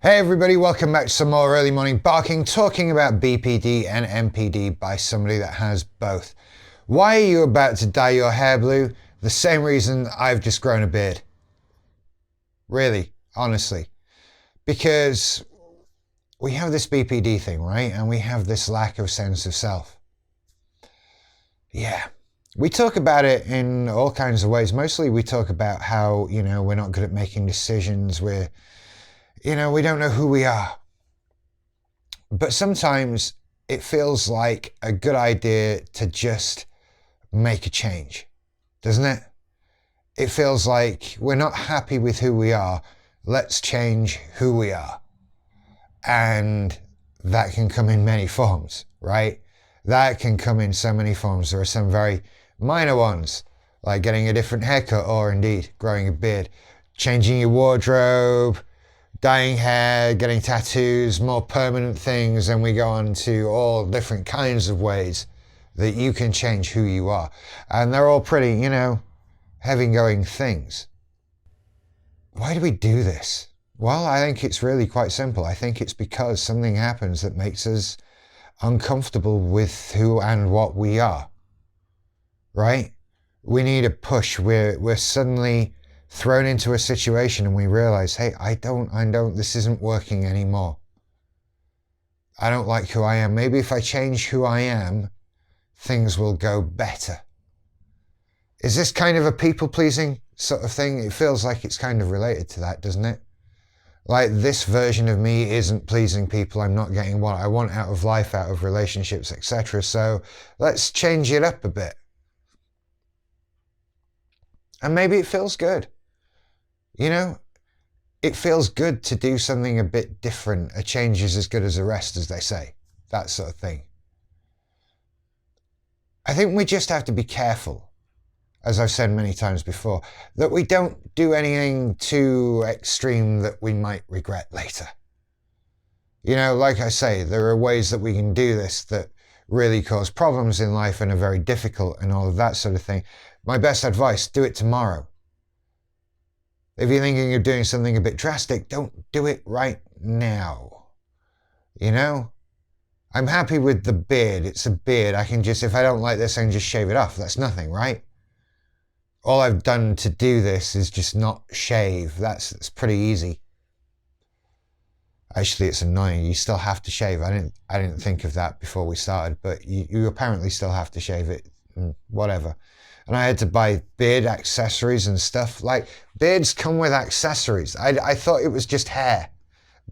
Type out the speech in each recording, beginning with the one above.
Hey everybody, welcome back to some more early morning barking, talking about BPD and MPD by somebody that has both. Why are you about to dye your hair blue? The same reason I've just grown a beard. Really, honestly. Because we have this BPD thing, right? And we have this lack of sense of self. Yeah. We talk about it in all kinds of ways. Mostly we talk about how, we're not good at making decisions. We don't know who we are. But sometimes it feels like a good idea to just make a change, doesn't it? It feels like we're not happy with who we are. Let's change who we are. And that can come in many forms, right? That can come in so many forms. There are some very minor ones, like getting a different haircut or indeed growing a beard, changing your wardrobe, dyeing hair, getting tattoos, more permanent things, and we go on to all different kinds of ways that you can change who you are. And they're all pretty, heavy-going things. Why do we do this? Well, I think it's really quite simple. I think it's because something happens that makes us uncomfortable with who and what we are, right? We need a push. We're suddenly thrown into a situation and we realize, hey, I don't, this isn't working anymore. I don't like who I am. Maybe if I change who I am, things will go better. Is this kind of a people-pleasing sort of thing? It feels like it's kind of related to that, doesn't it? Like, this version of me isn't pleasing people. I'm not getting what I want out of life, out of relationships, etc. So let's change it up a bit. And maybe it feels good. It feels good to do something a bit different. A change is as good as a rest, as they say. That sort of thing. I think we just have to be careful, as I've said many times before, that we don't do anything too extreme that we might regret later. Like I say, there are ways that we can do this that really cause problems in life and are very difficult and all of that sort of thing. My best advice, do it tomorrow. If you're thinking of doing something a bit drastic, don't do it right now. I'm happy with the beard. It's a beard. I can just, if I don't like this, I can just shave it off. That's nothing, right? All I've done to do this is just not shave. That's pretty easy. Actually, it's annoying. You still have to shave. I didn't think of that before we started, but you apparently still have to shave it. Whatever. And I had to buy beard accessories and stuff. Like, beards come with accessories. I thought it was just hair.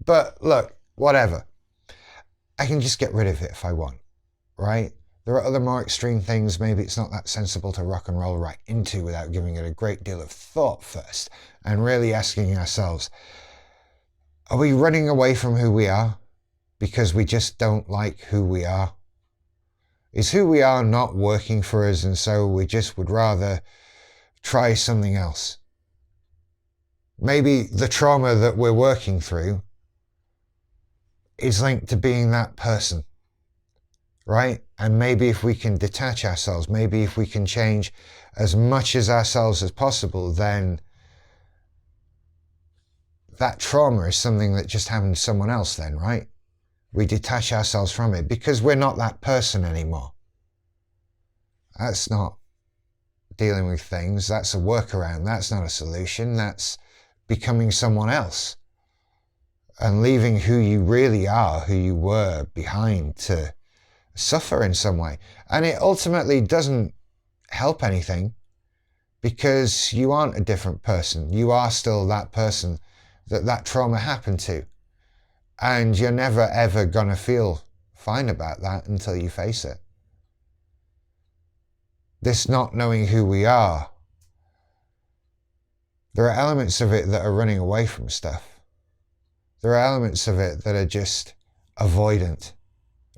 But look, whatever. I can just get rid of it if I want, right? There are other more extreme things maybe it's not that sensible to rock and roll right into without giving it a great deal of thought first and really asking ourselves, are we running away from who we are because we just don't like who we are? Is who we are not working for us and so we just would rather try something else? Maybe the trauma that we're working through is linked to being that person, right? And maybe if we can detach ourselves, maybe if we can change as much as ourselves as possible, then that trauma is something that just happened to someone else then, right? We detach ourselves from it because we're not that person anymore. That's not dealing with things. That's a workaround. That's not a solution. That's becoming someone else and leaving who you really are, who you were behind to suffer in some way. And it ultimately doesn't help anything because you aren't a different person. You are still that person that trauma happened to. And you're never ever gonna feel fine about that until you face it. This not knowing who we are, there are elements of it that are running away from stuff. There are elements of it that are just avoidant,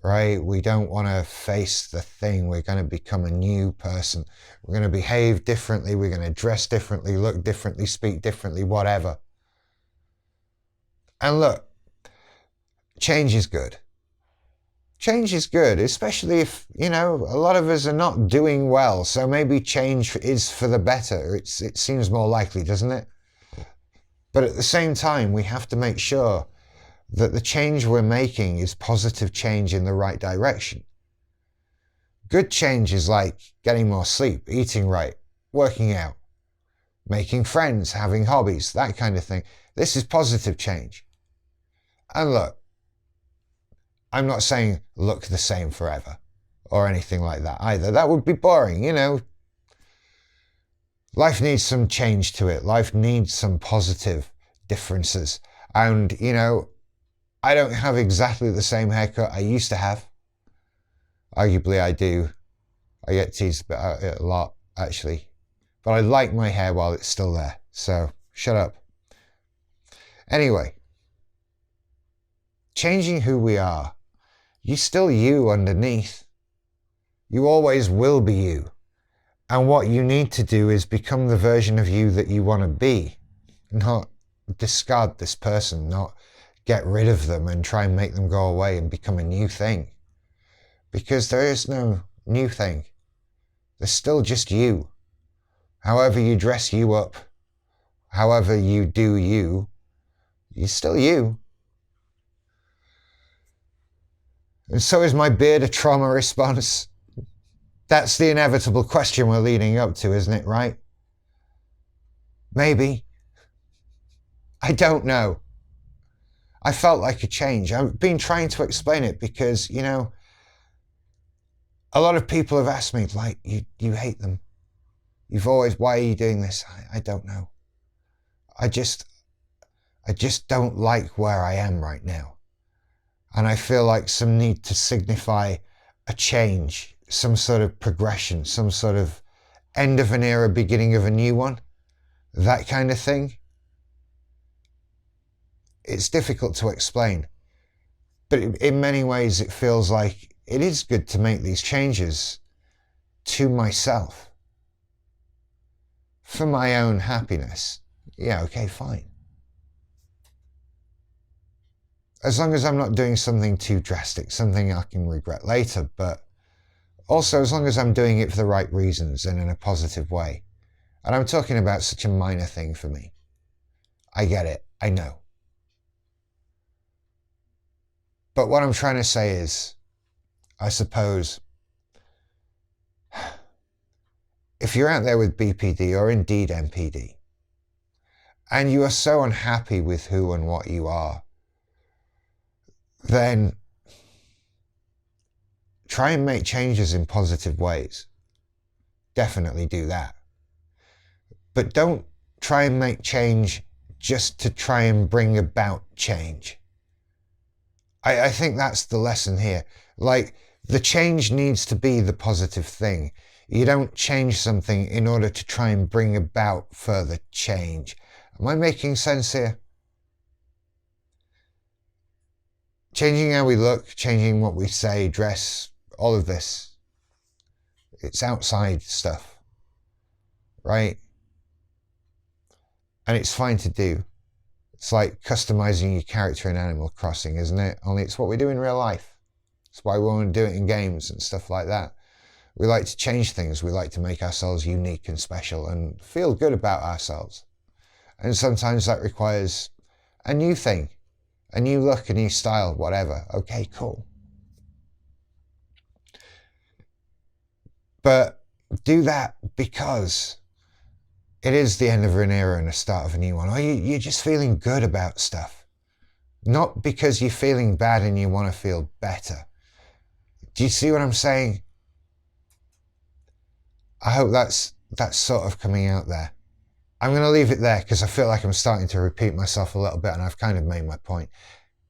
right? We don't want to face the thing. We're going to become a new person. We're going to behave differently. We're going to dress differently, look differently, speak differently, whatever. And look, change is good. Change is good, especially if, a lot of us are not doing well. So maybe change is for the better. It seems more likely, doesn't it? But at the same time, we have to make sure that the change we're making is positive change in the right direction. Good change is like getting more sleep, eating right, working out, making friends, having hobbies, that kind of thing. This is positive change. And look, I'm not saying look the same forever or anything like that either. That would be boring, you know. Life needs some change to it. Life needs some positive differences. And, you know, I don't have exactly the same haircut I used to have. Arguably I do. I get teased about it a lot, actually. But I like my hair while it's still there. So, shut up. Anyway, changing who we are. You're still you underneath. You always will be you. And what you need to do is become the version of you that you want to be. Not discard this person, not get rid of them and try and make them go away and become a new thing. Because there is no new thing. There's still just you. However you dress you up, however you do you, you're still you. And so is my beard a trauma response? That's the inevitable question we're leading up to, isn't it, right? Maybe. I don't know. I felt like a change. I've been trying to explain it because, you know, a lot of people have asked me, like, you hate them. You've always, why are you doing this? I don't know. I just don't like where I am right now. And I feel like some need to signify a change, some sort of progression, some sort of end of an era, beginning of a new one, that kind of thing. It's difficult to explain, but in many ways it feels like it is good to make these changes to myself for my own happiness. Yeah, okay, fine. As long as I'm not doing something too drastic, something I can regret later, but also as long as I'm doing it for the right reasons and in a positive way. And I'm talking about such a minor thing for me. I get it, I know. But what I'm trying to say is, I suppose, if you're out there with BPD or indeed MPD, and you are so unhappy with who and what you are, then try and make changes in positive ways. Definitely do that. But don't try and make change just to try and bring about change. I think that's the lesson here. Like, the change needs to be the positive thing. You don't change something in order to try and bring about further change. Am I making sense here? Changing how we look, changing what we say, dress, all of this. It's outside stuff, right? And it's fine to do. It's like customizing your character in Animal Crossing, isn't it? Only it's what we do in real life. It's why we want to do it in games and stuff like that. We like to change things. We like to make ourselves unique and special and feel good about ourselves. And sometimes that requires a new thing, a new look, a new style, whatever. Okay, cool. But do that because it is the end of an era and the start of a new one. Or you're just feeling good about stuff. Not because you're feeling bad and you want to feel better. Do you see what I'm saying? I hope that's sort of coming out there. I'm going to leave it there because I feel like I'm starting to repeat myself a little bit and I've kind of made my point.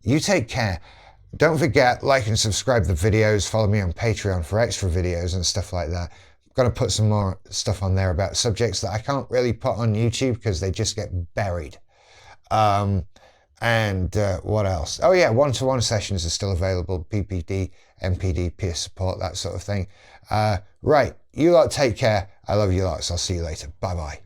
You take care. Don't forget, like and subscribe to the videos. Follow me on Patreon for extra videos and stuff like that. I'm going to put some more stuff on there about subjects that I can't really put on YouTube because they just get buried. What else? Oh yeah, one-to-one sessions are still available. PPD, MPD, peer support, that sort of thing. Right, you lot take care. I love you lots. I'll see you later. Bye-bye.